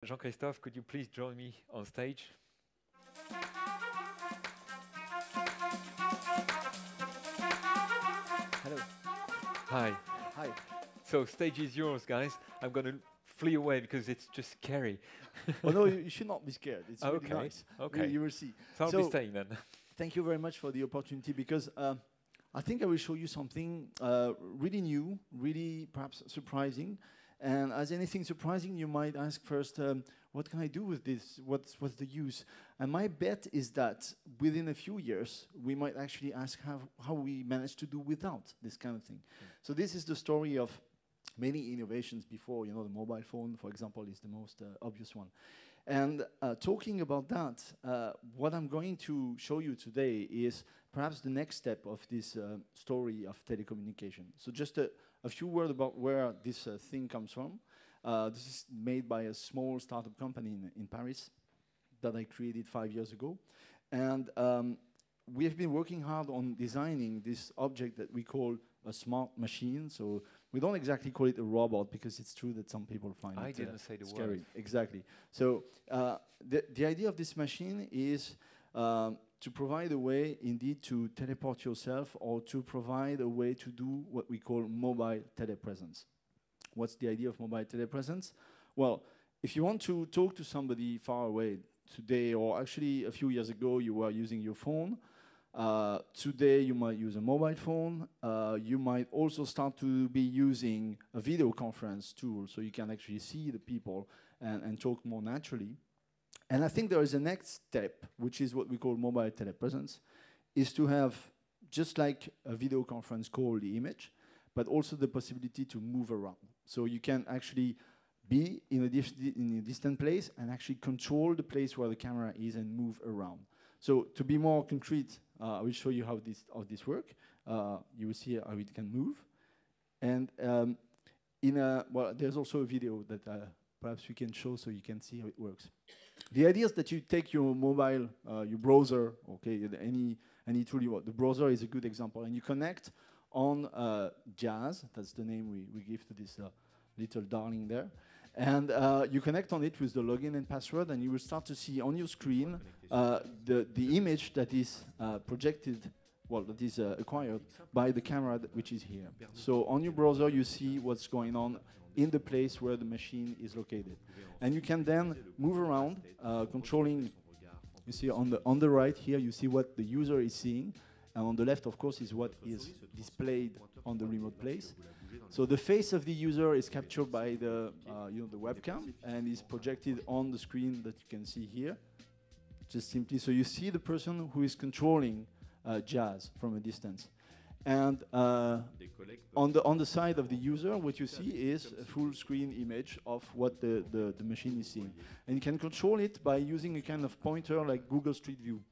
Jean-Christophe, could you please join me on stage? Hello. Hi. Hi. So stage is yours, guys. I'm going to flee away because it's just scary. Oh no, you should not be scared. It's really Okay. nice. Okay. You will see. So I'll be staying then. Thank you very much for the opportunity because I think I will show you something really new, really perhaps surprising. And as anything surprising, you might ask first, what can I do with this? What's the use? And my bet is that within a few years, we might actually ask how we managed to do without this kind of thing. So this is the story of many innovations before. You know, the mobile phone, for example, is the most obvious one. And talking about that, what I'm going to show you today is perhaps the next step of this story of telecommunication. So just a few words about where this thing comes from. This is made by a small startup company in Paris that I created 5 years ago. And we have been working hard on designing this object that we call a smart machine. So we don't exactly call it a robot because it's true that some people find it didn't say the scary. word. Exactly. So the idea of this machine is to provide a way indeed to teleport yourself or to provide a way to do what we call mobile telepresence. What's the idea of mobile telepresence? Well, if you want to talk to somebody far away today, or actually a few years ago you were using your phone, today you might use a mobile phone. You might also start to be using a video conference tool so you can actually see the people and talk more naturally. And I think there is a next step, which is what we call mobile telepresence, is to have, just like a video conference call, the image, but also the possibility to move around. So you can actually be in a distant place and actually control the place where the camera is and move around. So to be more concrete, I will show you how this works. You will see how it can move. And well, there's also a video that perhaps we can show so you can see how it works. The idea is that you take your mobile, your browser, okay, any tool you want. The browser is a good example. And you connect on Jazz. That's the name we give to this little darling there. And you connect on it with the login and password, and you will start to see on your screen the image that is projected, well, that is acquired by the camera which is here. So on your browser, you see what's going on in the place where the machine is located. And you can then move around, controlling. You see on the right here, you see what the user is seeing. And on the left, of course, is what is displayed on the remote place. So the face of the user is captured by the webcam and is projected on the screen that you can see here. Just simply, so you see the person who is controlling Jazz from a distance. And on the side of the user, what you see is a full screen image of what the machine is seeing. And you can control it by using a kind of pointer like Google Street View.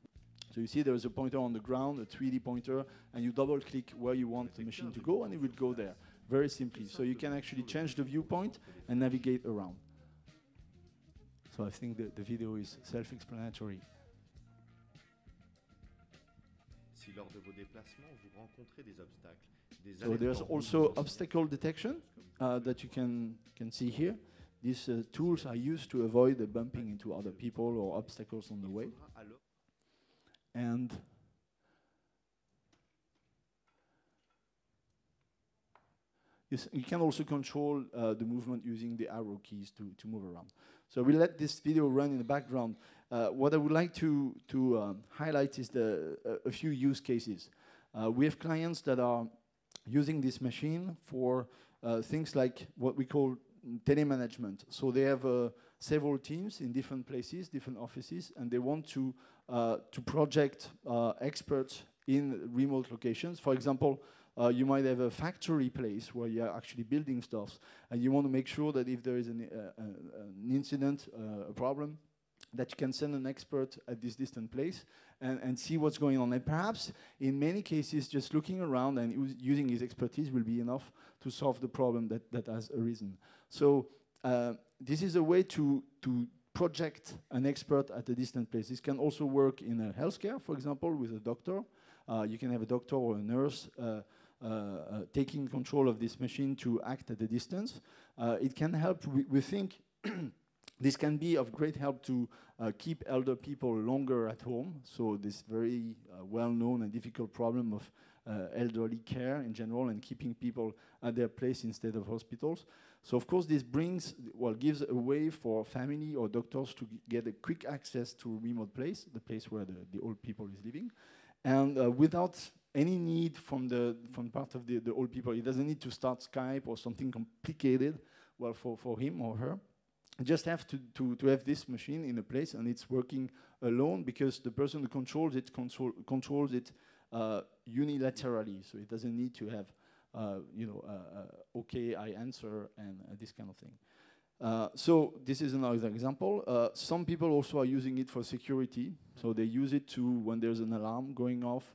So you see there is a pointer on the ground, a 3D pointer, and you double click where you want the machine to go and it will go there, very simply. So you can actually change the viewpoint and navigate around. So I think the video is self-explanatory. So there's also obstacle detection that you can see here. These tools are used to avoid the bumping into other people or obstacles on the way. And you can also control the movement using the arrow keys to move around. So we'll let this video run in the background. What I would like to highlight is a few use cases. We have clients that are using this machine for things like what we call telemanagement. So they have several teams in different places, different offices, and they want to project experts in remote locations. For example, you might have a factory place where you are actually building stuff, and you want to make sure that if there is an incident, a problem, that you can send an expert at this distant place and see what's going on. And perhaps, in many cases, just looking around and using his expertise will be enough to solve the problem that has arisen. So this is a way to project an expert at a distant place. This can also work in healthcare, for example, with a doctor. You can have a doctor or a nurse taking control of this machine to act at a distance. It can help, we think, This can be of great help to keep elder people longer at home. So this very well-known and difficult problem of elderly care in general and keeping people at their place instead of hospitals. So of course this gives a way for family or doctors to get a quick access to a remote place, the place where the old people is living, and without any need from part of the old people. He doesn't need to start Skype or something complicated, well, for him or her. You just have to have this machine in a place and it's working alone, because the person who controls it unilaterally. So it doesn't need to have okay, I answer, and this kind of thing. So this is another example. Some people also are using it for security. So they use it when there's an alarm going off,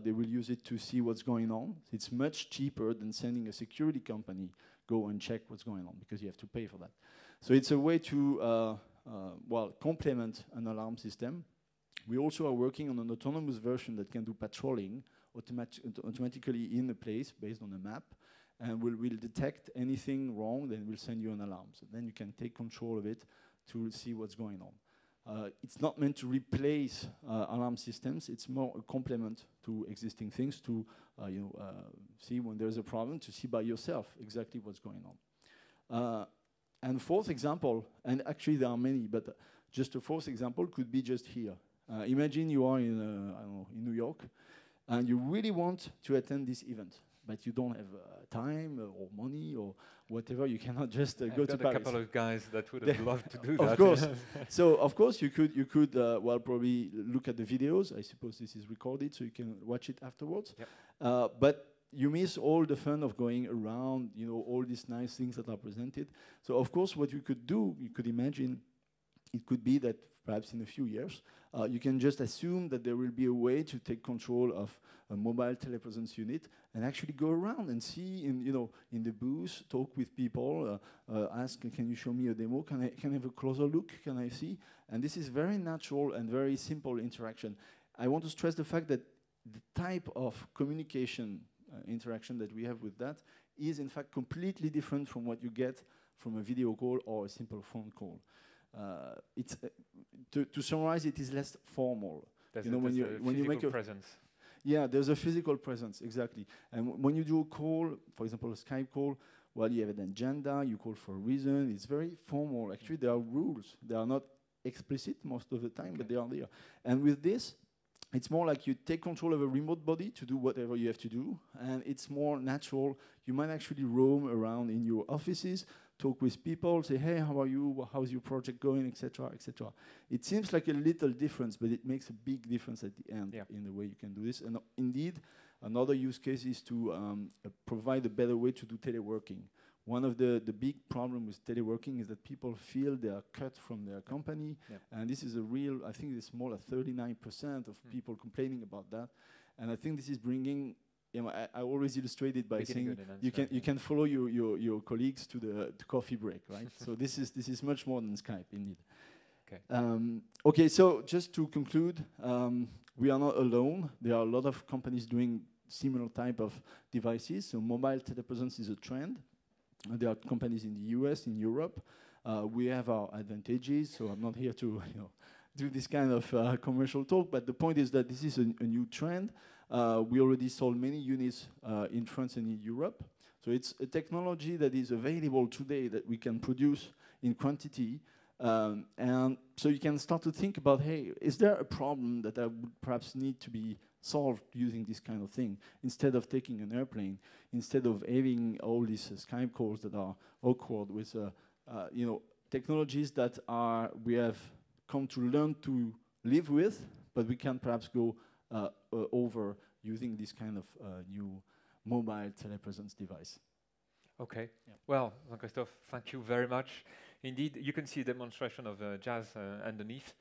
they will use it to see what's going on. It's much cheaper than sending a security company go and check what's going on, because you have to pay for that. So it's a way to complement an alarm system. We also are working on an autonomous version that can do patrolling automatically in a place based on a map, and will detect anything wrong, then we'll send you an alarm. So then you can take control of it to see what's going on. It's not meant to replace alarm systems. It's more a complement to existing things to see when there's a problem, to see by yourself exactly what's going on. And fourth example, and actually there are many, but just a fourth example could be just here. Imagine you are in New York, and you really want to attend this event, but you don't have time or money or whatever. You cannot just go to Paris. A couple of guys that would have loved to do that. Of course. So of course you could probably look at the videos. I suppose this is recorded, so you can watch it afterwards. Yep. But you miss all the fun of going around, all these nice things that are presented. So of course what you could do, you could imagine, it could be that perhaps in a few years, you can just assume that there will be a way to take control of a mobile telepresence unit and actually go around and see in the booth, talk with people, ask, can you show me a demo? Can I have a closer look? Can I see? And this is very natural and very simple interaction. I want to stress the fact that the type of communication interaction that we have with that is in fact completely different from what you get from a video call or a simple phone call. To summarize, it is less formal. When you make a presence. Yeah, there's a physical presence, exactly. And when you do a call, for example, a Skype call, well, you have an agenda, you call for a reason. It's very formal. Actually, there are rules. They are not explicit most of the time, but they are there. And with this, it's more like you take control of a remote body to do whatever you have to do, and it's more natural. You might actually roam around in your offices, talk with people, say, hey, how are you? How's your project going, etc., etc. It seems like a little difference, but it makes a big difference at the end in the way you can do this. And indeed, another use case is to provide a better way to do teleworking. One of the big problems with teleworking is that people feel they are cut from their company, and this is a real, I think it's more like 39% of people complaining about that. And I think this is bringing, I always illustrate it by saying you can follow your colleagues to the coffee break, right? So this is much more than Skype, indeed. Okay. Okay, so just to conclude, we are not alone. There are a lot of companies doing similar type of devices. So mobile telepresence is a trend. There are companies in the US, in Europe. We have our advantages, so I'm not here to do this kind of commercial talk, but the point is that this is a new trend. We already sold many units in France and in Europe. So it's a technology that is available today that we can produce in quantity. And so you can start to think about, hey, is there a problem that I would perhaps need to be solved using this kind of thing, instead of taking an airplane, instead of having all these Skype calls that are awkward with technologies that we have come to learn to live with, but we can perhaps go over using this kind of new mobile telepresence device. Okay. Yeah. Well, Jean-Christophe, thank you very much. Indeed, you can see a demonstration of jazz underneath.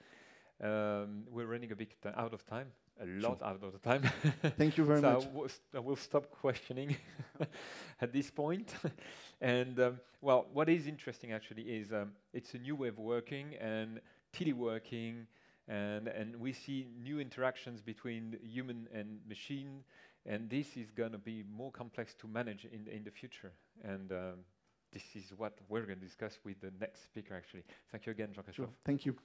We're running a bit out of time. A lot out of the time. Thank you very much. I will stop questioning at this point. And well, what is interesting actually is it's a new way of working and teleworking, and we see new interactions between human and machine, and this is going to be more complex to manage in the future. And this is what we're going to discuss with the next speaker, actually. Thank you again, Jean-Christophe. Sure. Thank you.